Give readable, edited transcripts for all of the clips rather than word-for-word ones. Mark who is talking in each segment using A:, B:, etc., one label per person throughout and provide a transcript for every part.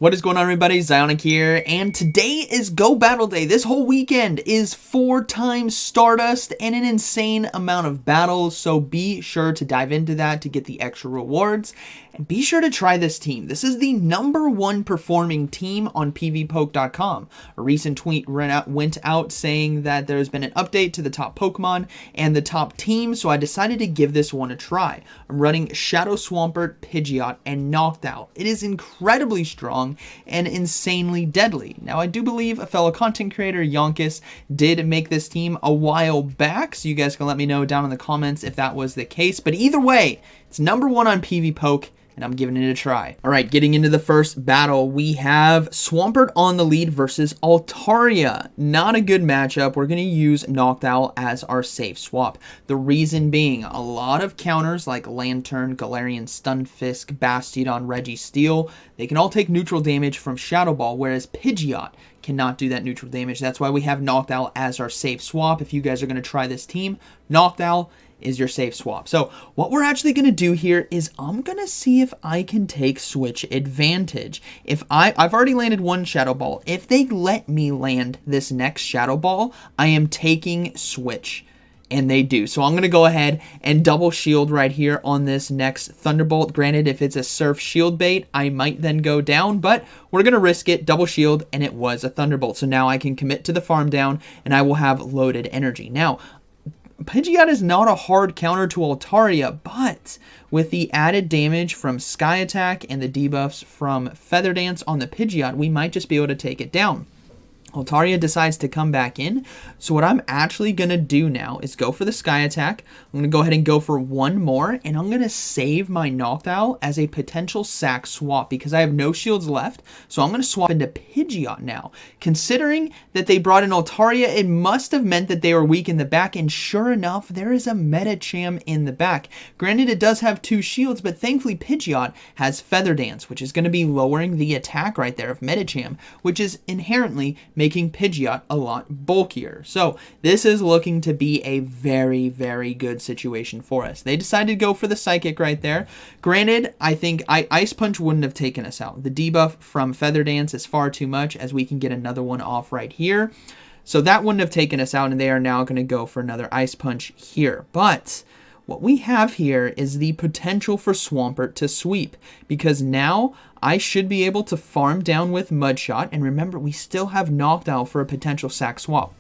A: What is going on, everybody? ZyoniK here, and today is Go Battle Day. This whole weekend is 4 times Stardust and an insane amount of battles, so be sure to dive into that to get the extra rewards, and be sure to try this team. This is the #1 performing team on PvPoke.com. A recent tweet went out saying that there's been an update to the top Pokemon and the top team, so I decided to give this one a try. I'm running Shadow Swampert, Pidgeot, and Noctowl. It is incredibly strong and insanely deadly. Now, I do believe a fellow content creator, Yonkis, did make this team a while back, so you guys can let me know down in the comments if that was the case. But either way, it's #1 on PvPoke, and I'm giving it a try. All right, getting into the first battle, we have Swampert on the lead versus Altaria. Not a good matchup. We're going to use Noctowl as our safe swap. The reason being, a lot of counters like Lantern, Galarian Stunfisk, Bastiodon, Registeel, they can all take neutral damage from Shadow Ball, whereas Pidgeot cannot do that neutral damage. That's why we have Noctowl as our safe swap. If you guys are going to try this team, Noctowl is your safe swap. So what we're actually going to do here is I'm going to see if I can take switch advantage. If I've already landed one Shadow Ball. If they let me land this next Shadow Ball, I am taking switch. And they do. So I'm going to go ahead and double shield right here on this next Thunderbolt. Granted, if it's a Surf shield bait, I might then go down, but we're going to risk it, double shield, and it was a Thunderbolt. So now I can commit to the farm down, and I will have loaded energy. Now, Pidgeot is not a hard counter to Altaria, but with the added damage from Sky Attack and the debuffs from Feather Dance on the Pidgeot, we might just be able to take it down. Altaria decides to come back in, so what I'm actually going to do now is go for the Sky Attack. I'm going to go ahead and go for one more, and I'm going to save my Noctowl as a potential sack swap because I have no shields left, so I'm going to swap into Pidgeot now. Considering that they brought in Altaria, it must have meant that they were weak in the back, and sure enough, there is a Medicham in the back. Granted, it does have 2 shields, but thankfully Pidgeot has Feather Dance, which is going to be lowering the attack right there of Medicham, which is inherently making Pidgeot a lot bulkier. So this is looking to be a very, very good situation for us. They decided to go for the Psychic right there. Granted, I think Ice Punch wouldn't have taken us out. The debuff from Feather Dance is far too much, as we can get another one off right here. So that wouldn't have taken us out, and they are now going to go for another Ice Punch here. But what we have here is the potential for Swampert to sweep, because now I should be able to farm down with Mudshot, and remember, we still have Noctowl for a potential sack swap.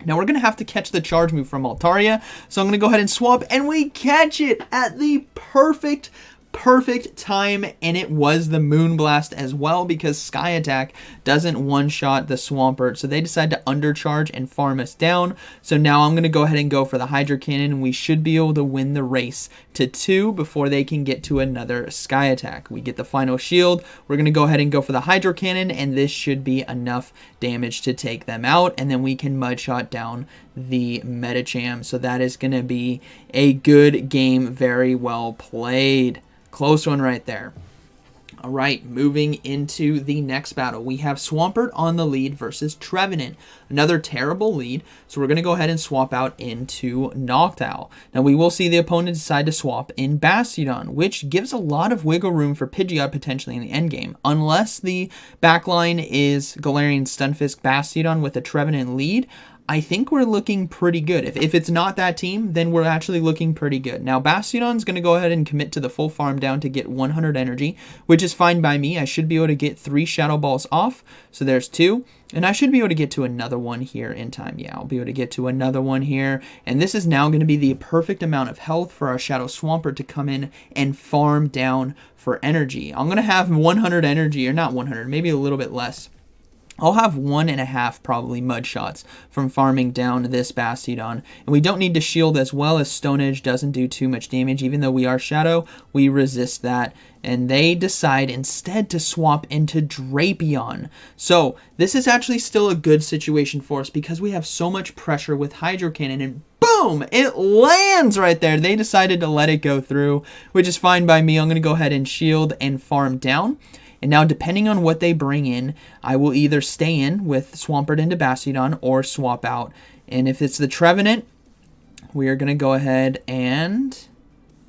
A: Now we're going to have to catch the charge move from Altaria, so I'm going to go ahead and swap, and we catch it at the perfect time, and it was the Moonblast as well, because Sky Attack doesn't one-shot the Swampert, so they decide to undercharge and farm us down. So now I'm going to go ahead and go for the Hydro Cannon, and we should be able to win the race to 2 before they can get to another Sky Attack. We get the final shield. We're going to go ahead and go for the Hydro Cannon, and this should be enough damage to take them out, and then we can Mudshot down the Medicham. So that is going to be a good game, very well played. Close one right there. All right, moving into the next battle, we have Swampert on the lead versus Trevenant. Another terrible lead, so we're going to go ahead and swap out into Noctowl. Now, we will see the opponent decide to swap in Bastiodon, which gives a lot of wiggle room for Pidgeot potentially in the endgame. Unless the backline is Galarian Stunfisk Bastiodon with a Trevenant lead, I think we're looking pretty good. If it's not that team, then we're actually looking pretty good. Now, Bastiodon's going to go ahead and commit to the full farm down to get 100 energy, which is fine by me. I should be able to get 3 Shadow Balls off, so there's 2. And I should be able to get to another one here in time. Yeah, I'll be able to get to another one here. And this is now going to be the perfect amount of health for our Shadow Swampert to come in and farm down for energy. I'm going to have 100 energy, or not 100, maybe a little bit less. I'll have 1.5 probably Mudshots from farming down this Bastiodon. And we don't need to shield as well, as Stone Edge doesn't do too much damage. Even though we are Shadow, we resist that. And they decide instead to swap into Drapion. So this is actually still a good situation for us because we have so much pressure with Hydro Cannon, and boom, it lands right there. They decided to let it go through, which is fine by me. I'm going to go ahead and shield and farm down. And now, depending on what they bring in, I will either stay in with Swampert into Bastiodon or swap out. And if it's the Trevenant, we are going to go ahead and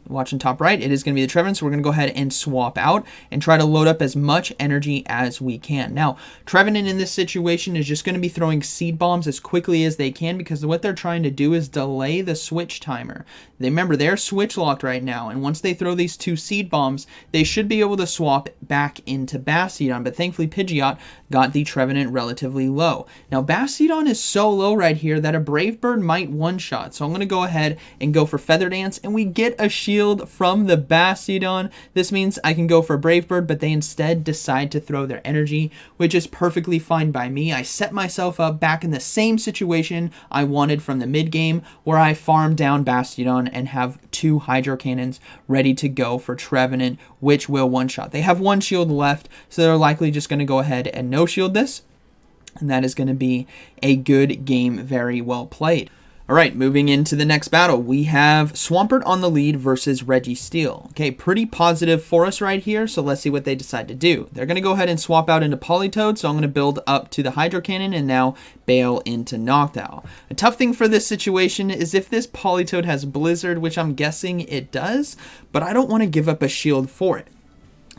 A: Watching top right, it is going to be the Trevenant, so we're going to go ahead and swap out and try to load up as much energy as we can. Now, Trevenant in this situation is just going to be throwing seed bombs as quickly as they can because what they're trying to do is delay the switch timer. Remember, they're switch locked right now, and once they throw these 2 seed bombs, they should be able to swap back into Bastiodon, but thankfully Pidgeot got the Trevenant relatively low. Now, Bastiodon is so low right here that a Brave Bird might one-shot, so I'm going to go ahead and go for Feather Dance, and we get a shield from the Bastiodon. This means I can go for Brave Bird, but they instead decide to throw their energy, which is perfectly fine by me. I set myself up back in the same situation I wanted from the mid-game, where I farm down Bastiodon and have 2 Hydro Cannons ready to go for Trevenant, which will one-shot. They have 1 shield left, so they're likely just going to go ahead and no-shield this, and that is going to be a good game, very well played. Alright, moving into the next battle, we have Swampert on the lead versus Registeel. Okay, pretty positive for us right here, so let's see what they decide to do. They're going to go ahead and swap out into Politoed, so I'm going to build up to the Hydro Cannon and now bail into Noctowl. A tough thing for this situation is if this Politoed has Blizzard, which I'm guessing it does, but I don't want to give up a shield for it.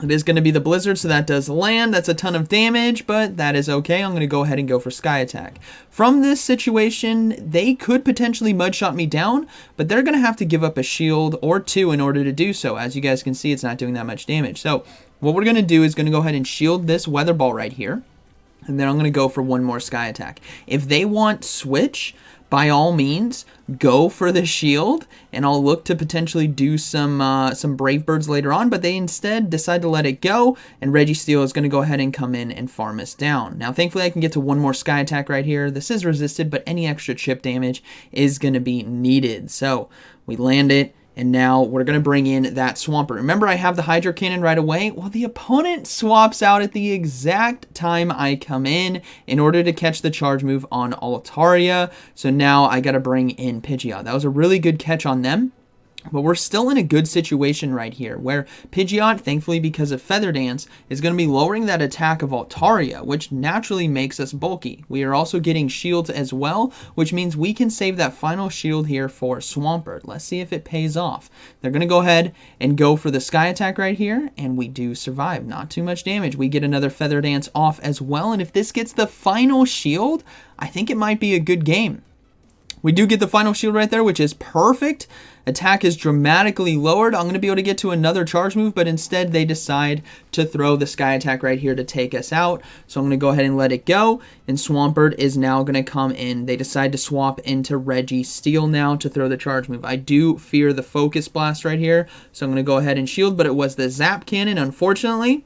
A: It is going to be the Blizzard, so that does land. That's a ton of damage, but that is okay. I'm going to go ahead and go for Sky Attack. From this situation, they could potentially Mudshot me down, but they're going to have to give up a shield or 2 in order to do so. As you guys can see, it's not doing that much damage. So what we're going to do is going to go ahead and shield this Weather Ball right here, and then I'm going to go for 1 more Sky Attack. If they want Switch, by all means, go for the shield, and I'll look to potentially do some Brave Birds later on, but they instead decide to let it go, and Registeel is going to go ahead and come in and farm us down. Now, thankfully, I can get to 1 more Sky Attack right here. This is resisted, but any extra chip damage is going to be needed. So, we land it. And now we're going to bring in that Swampert. Remember, I have the Hydro Cannon right away. Well, the opponent swaps out at the exact time I come in order to catch the charge move on Altaria. So now I got to bring in Pidgeot. That was a really good catch on them. But we're still in a good situation right here, where Pidgeot, thankfully because of Feather Dance, is going to be lowering that attack of Altaria, which naturally makes us bulky. We are also getting shields as well, which means we can save that final shield here for Swampert. Let's see if it pays off. They're going to go ahead and go for the Sky Attack right here, and we do survive. Not too much damage. We get another Feather Dance off as well, and if this gets the final shield, I think it might be a good game. We do get the final shield right there, which is perfect. Attack is dramatically lowered. I'm going to be able to get to another charge move, but instead they decide to throw the Sky Attack right here to take us out. So I'm going to go ahead and let it go, and Swampert is now going to come in. They decide to swap into Registeel now to throw the charge move. I do fear the Focus Blast right here, so I'm going to go ahead and shield, but it was the Zap Cannon, unfortunately.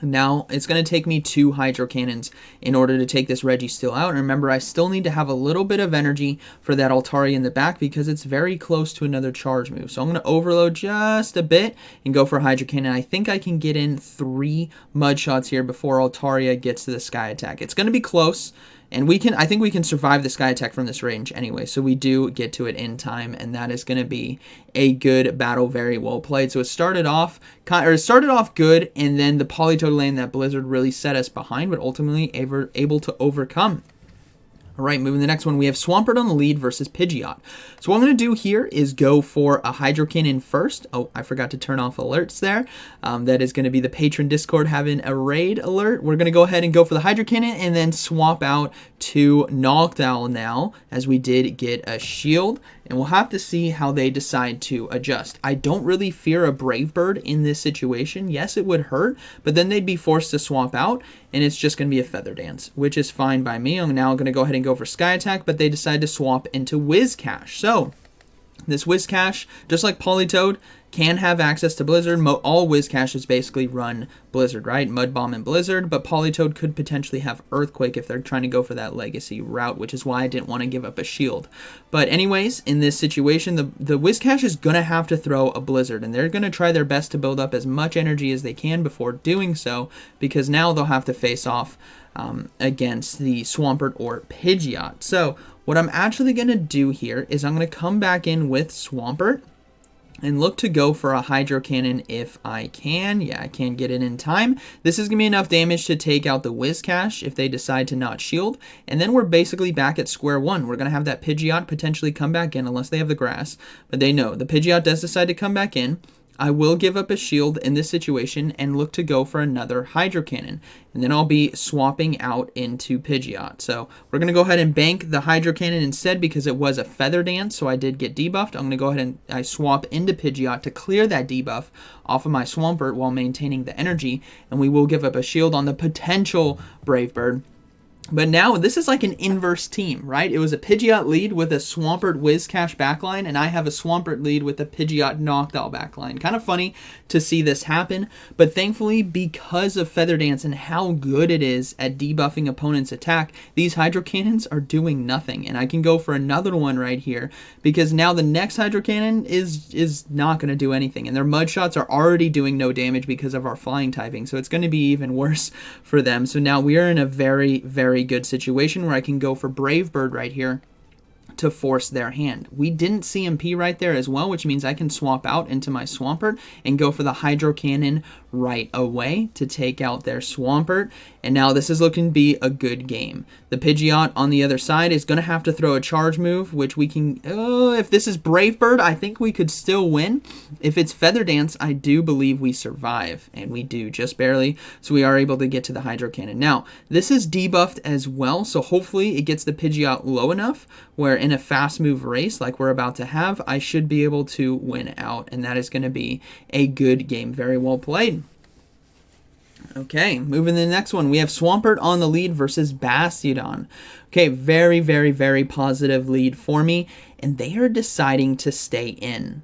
A: Now, it's going to take me 2 Hydro Cannons in order to take this Registeel out. And remember, I still need to have a little bit of energy for that Altaria in the back because it's very close to another charge move. So I'm going to overload just a bit and go for Hydro Cannon. I think I can get in 3 Mud Shots here before Altaria gets to the Sky Attack. It's going to be close. And I think we can survive the Sky Attack from this range anyway, so we do get to it in time, and that is going to be a good battle, very well played. So it started off good, and then the Politoed lane, that Blizzard really set us behind, but ultimately able to overcome. All right, moving to the next one, we have Swampert on the lead versus Pidgeot. So what I'm going to do here is go for a Hydro Cannon first. Oh, I forgot to turn off alerts there. That is going to be the Patron Discord having a raid alert. We're going to go ahead and go for the Hydro Cannon and then swap out to Noctowl now, as we did get a shield. And we'll have to see how they decide to adjust. I don't really fear a Brave Bird in this situation. Yes, it would hurt, but then they'd be forced to swap out, and it's just going to be a Feather Dance, which is fine by me. I'm now going to go ahead and go for Sky Attack, but they decide to swap into Whiscash. So this Whiscash, just like Politoed, can have access to Blizzard. All Whiscaches basically run Blizzard, right? Mud Bomb and Blizzard, but Politoed could potentially have Earthquake if they're trying to go for that legacy route, which is why I didn't want to give up a shield. But anyways, in this situation, the Whiscash is going to have to throw a Blizzard, and they're going to try their best to build up as much energy as they can before doing so, because now they'll have to face off against the Swampert or Pidgeot. So what I'm actually going to do here is I'm going to come back in with Swampert, and look to go for a Hydro Cannon if I can. Yeah, I can't get it in time. This is going to be enough damage to take out the Whiscash if they decide to not shield. And then we're basically back at square one. We're going to have that Pidgeot potentially come back in unless they have the grass. But they know the Pidgeot does decide to come back in. I will give up a shield in this situation and look to go for another Hydro Cannon. And then I'll be swapping out into Pidgeot. So we're going to go ahead and bank the Hydro Cannon instead because it was a Feather Dance, so I did get debuffed. I'm going to go ahead and I swap into Pidgeot to clear that debuff off of my Swampert while maintaining the energy. And we will give up a shield on the potential Brave Bird. But now, this is like an inverse team, right? It was a Pidgeot lead with a Swampert Whiscash backline, and I have a Swampert lead with a Pidgeot Noctowl backline. Kind of funny to see this happen, but thankfully, because of Feather Dance and how good it is at debuffing opponents' attack, these Hydro Cannons are doing nothing, and I can go for another one right here, because now the next Hydro Cannon is not going to do anything, and their Mud Shots are already doing no damage because of our Flying typing, so it's going to be even worse for them. So now we are in a very, very good situation where I can go for Brave Bird right here to force their hand. We didn't CMP right there as well, which means I can swap out into my Swampert and go for the Hydro Cannon right away to take out their Swampert. And now this is looking to be a good game. The Pidgeot on the other side is going to have to throw a charge move, which we can... if this is Brave Bird, I think we could still win. If it's Feather Dance, I do believe we survive. And we do, just barely. So we are able to get to the Hydro Cannon. Now, this is debuffed as well, so hopefully it gets the Pidgeot low enough where in a fast move race like we're about to have, I should be able to win out. And that is going to be a good game. Very well played. Okay, moving to the next one. We have Swampert on the lead versus Bastiodon. Okay, very, very, very positive lead for me, and they are deciding to stay in.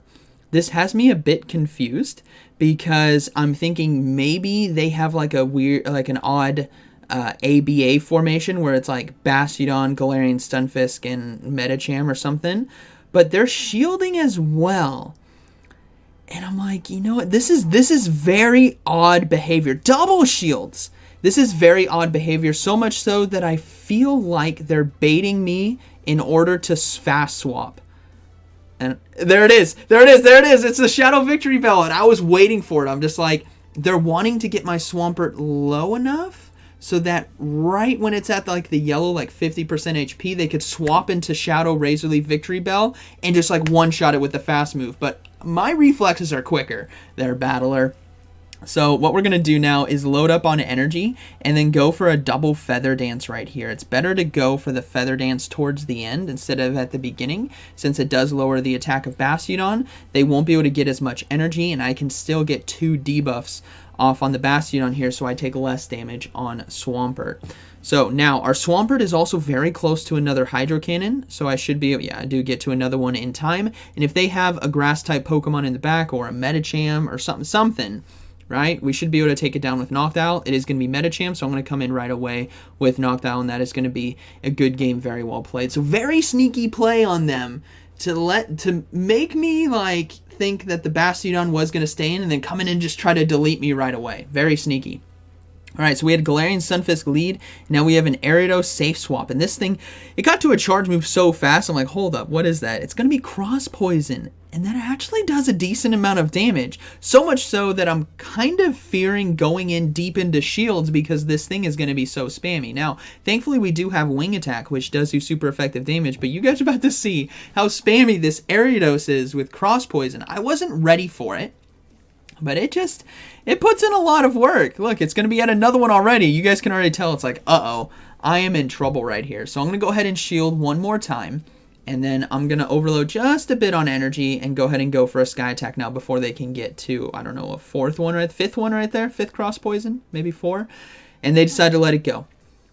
A: This has me a bit confused because I'm thinking maybe they have like a weird, like an odd ABA formation where it's like Bastiodon, Galarian Stunfisk, and Medicham or something, but they're shielding as well. And I'm like, you know what? This is very odd behavior. Double shields. This is very odd behavior, so much so that I feel like they're baiting me in order to fast swap. And there it is. There it is. There it is. It's the Shadow Victory Bell, and I was waiting for it. I'm just like, they're wanting to get my Swampert low enough so that right when it's at like the yellow, like 50% HP, they could swap into Shadow Razor Leaf Victory Bell and just like one-shot it with the fast move. But my reflexes are quicker there, Battler. So what we're going to do now is load up on energy and then go for a double Feather Dance right here. It's better to go for the Feather Dance towards the end instead of at the beginning, since it does lower the attack of Bastiodon. They won't be able to get as much energy, and I can still get 2 debuffs off on the Bastiodon here, so I take less damage on Swampert. So now our Swampert is also very close to another Hydro Cannon, so I should be, yeah, I do get to another one in time. And if they have a grass type Pokemon in the back or a Medicham or something, right, we should be able to take it down with Noctowl. It is going to be Medicham, so I'm going to come in right away with Noctowl, and that is going to be a good game, very well played. So very sneaky play on them to make me like think that the Bastiodon was going to stay in and then come in and just try to delete me right away. Very sneaky. Alright, so we had Galarian Stunfisk lead. Now we have an Ariados safe swap. And this thing, it got to a charge move so fast, I'm like, hold up, what is that? It's going to be Cross Poison. And that actually does a decent amount of damage. So much so that I'm kind of fearing going in deep into shields because this thing is going to be so spammy. Now, thankfully we do have Wing Attack, which does do super effective damage. But you guys are about to see how spammy this Ariados is with Cross Poison. I wasn't ready for it. But it puts in a lot of work. Look, it's going to be at another one already. You guys can already tell it's like, uh-oh, I am in trouble right here. So I'm going to go ahead and shield one more time. And then I'm going to overload just a bit on energy and go ahead and go for a Sky Attack now before they can get to, I don't know, a fifth one right there. 5th Cross Poison, maybe 4. And they decide to let it go.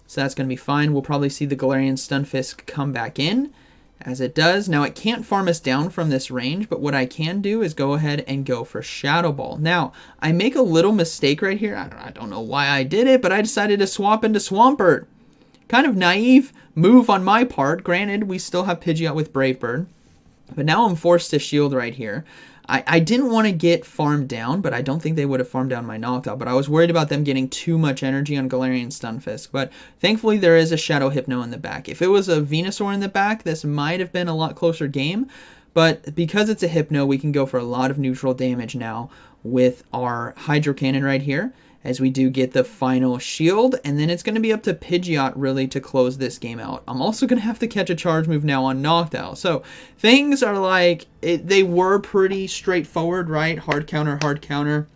A: So that's going to be fine. We'll probably see the Galarian Stunfisk come back in. As it does. Now, it can't farm us down from this range, but what I can do is go ahead and go for Shadow Ball. Now, I make a little mistake right here. I don't know why I did it, but I decided to swap into Swampert. Kind of naive move on my part. Granted, we still have Pidgeot with Brave Bird, but now I'm forced to shield right here. I didn't want to get farmed down, but I don't think they would have farmed down my Noctowl, but I was worried about them getting too much energy on Galarian Stunfisk, but thankfully there is a Shadow Hypno in the back. If it was a Venusaur in the back, this might have been a lot closer game, But because it's a Hypno, we can go for a lot of neutral damage now with our Hydro Cannon right here, as we do get the final shield, and then it's going to be up to Pidgeot really to close this game out. I'm also going to have to catch a charge move now on Noctowl. So things are like, they were pretty straightforward, right? Hard counter,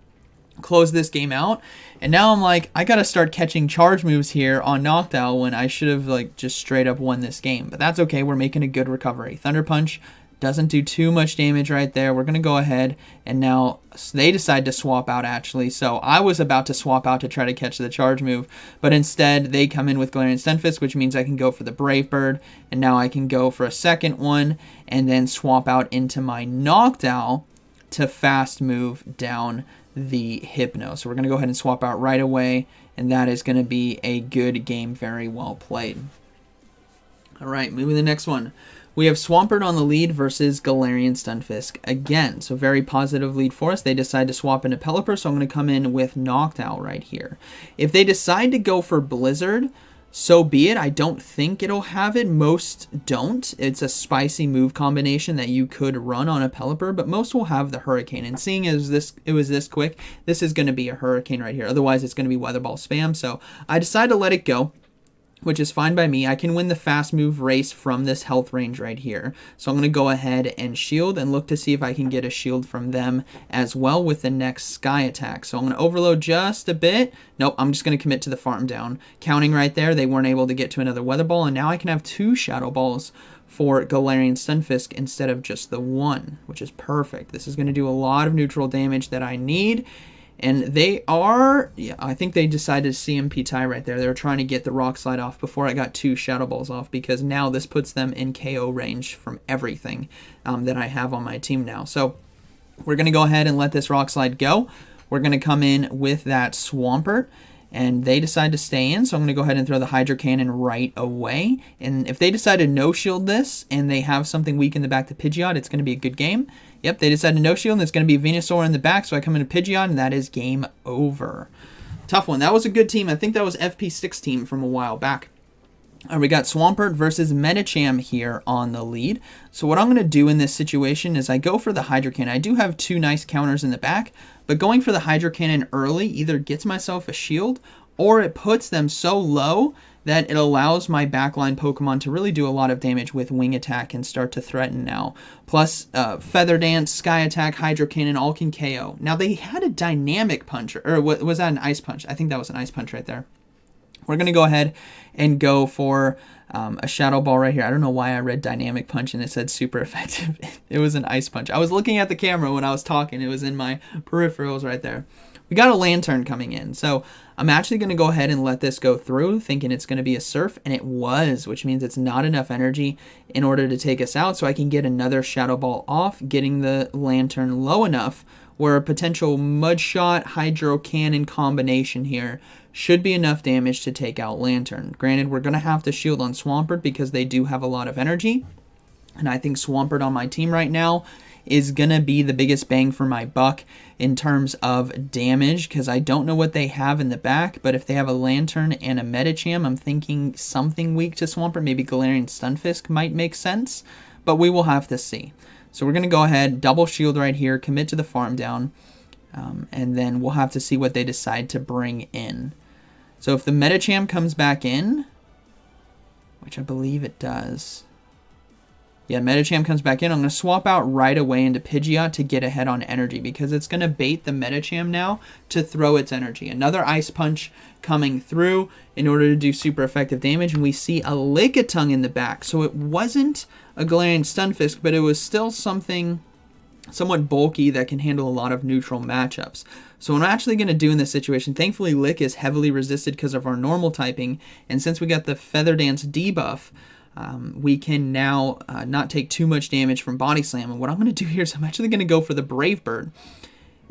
A: close this game out. And now I'm like, I got to start catching charge moves here on Noctowl when I should have like just straight up won this game. But that's okay, we're making a good recovery. Thunder Punch doesn't do too much damage right there. We're going to go ahead, and now they decide to swap out actually. So I was about to swap out to try to catch the charge move, but instead they come in with Galarian Stunfisk, which means I can go for the Brave Bird, and now I can go for a second one and then swap out into my Noctowl to fast move down the Hypno. So we're going to go ahead and swap out right away, and that is going to be a good game. Very well played. All right, moving to the next one. We have Swampert on the lead versus Galarian Stunfisk again. So very positive lead for us. They decide to swap into Pelipper, so I'm going to come in with Noctowl right here. If they decide to go for Blizzard, so be it. I don't think it'll have it. Most don't. It's a spicy move combination that you could run on a Pelipper, but most will have the Hurricane. And seeing as it was this quick, this is going to be a Hurricane right here. Otherwise, it's going to be Weather Ball spam. So I decided to let it go, which is fine by me. I can win the fast move race from this health range right here. So I'm going to go ahead and shield and look to see if I can get a shield from them as well with the next Sky attack. So I'm going to overload just a bit. Nope, I'm just going to commit to the farm down. Counting right there, they weren't able to get to another Weather Ball, and now I can have 2 Shadow Balls for Galarian Stunfisk instead of just the 1, which is perfect. This is going to do a lot of neutral damage that I need. And they are, yeah, I think they decided to CMP tie right there. They were trying to get the Rock Slide off before I got 2 Shadow Balls off, because now this puts them in KO range from everything that I have on my team now. So we're going to go ahead and let this Rock Slide go. We're going to come in with that Swampert, and they decide to stay in, so I'm going to go ahead and throw the Hydro Cannon right away. And if they decide to no-shield this, and they have something weak in the back to Pidgeot, it's going to be a good game. Yep, they decided to no-shield, and it's going to be Venusaur in the back, so I come into Pidgeot, and that is game over. Tough one. That was a good team. I think that was FP6 team from a while back. All right, we got Swampert versus Medicham here on the lead. So what I'm going to do in this situation is I go for the Hydro Cannon. I do have 2 nice counters in the back, but going for the Hydro Cannon early either gets myself a shield, or it puts them so low that it allows my backline Pokemon to really do a lot of damage with Wing Attack and start to threaten now. Plus, Feather Dance, Sky Attack, Hydro Cannon, all can KO. Now, they had a Dynamic Punch, or was that an Ice Punch? I think that was an Ice Punch right there. We're going to go ahead and go for a Shadow Ball right here. I don't know why I read Dynamic Punch and it said super effective. It was an Ice Punch. I was looking at the camera when I was talking. It was in my peripherals right there. We got a Lantern coming in, so I'm actually going to go ahead and let this go through, thinking it's going to be a Surf, and it was, which means it's not enough energy in order to take us out, so I can get another Shadow Ball off, getting the Lantern low enough where a potential Mud Shot Hydro Cannon combination here should be enough damage to take out Lantern. Granted, we're going to have to shield on Swampert because they do have a lot of energy, and I think Swampert on my team right now is going to be the biggest bang for my buck in terms of damage, because I don't know what they have in the back, but if they have a Lantern and a Medicham, I'm thinking something weak to Swampert. Maybe Galarian Stunfisk might make sense, but we will have to see. So we're going to go ahead, double shield right here, commit to the farm down, and then we'll have to see what they decide to bring in. So if the Medicham comes back in, which I believe it does. Yeah, Medicham comes back in. I'm going to swap out right away into Pidgeot to get ahead on energy, because it's going to bait the Medicham now to throw its energy. Another Ice Punch coming through in order to do super effective damage, and we see a Lickitung in the back. So it wasn't a Galarian Stunfisk, but it was still something somewhat bulky that can handle a lot of neutral matchups. So what I'm actually going to do in this situation, thankfully Lick is heavily resisted because of our normal typing, and since we got the Feather Dance debuff, we can now not take too much damage from Body Slam. And what I'm going to do here is I'm actually going to go for the Brave Bird.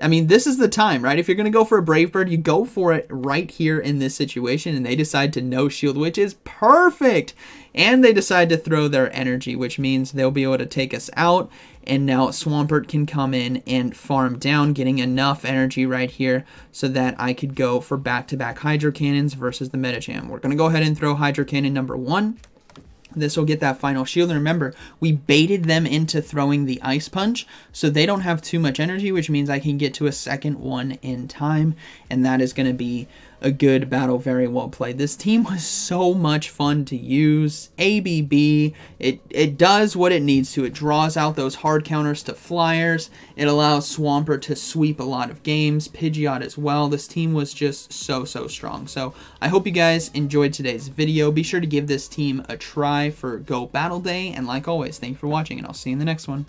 A: I mean, this is the time, right? If you're going to go for a Brave Bird, you go for it right here in this situation, and they decide to no shield, which is perfect. And they decide to throw their energy, which means they'll be able to take us out. And now Swampert can come in and farm down, getting enough energy right here so that I could go for back-to-back Hydro Cannons versus the Medicham. We're going to go ahead and throw Hydro Cannon number 1. This will get that final shield. And remember, we baited them into throwing the Ice Punch, so they don't have too much energy, which means I can get to a second one in time, and that is going to be a good battle, very well played. This team was so much fun to use. ABB, it does what it needs to. It draws out those hard counters to flyers. It allows Swampert to sweep a lot of games. Pidgeot as well. This team was just so strong. So I hope you guys enjoyed today's video. Be sure to give this team a try for Go Battle Day. And like always, thanks for watching, and I'll see you in the next one.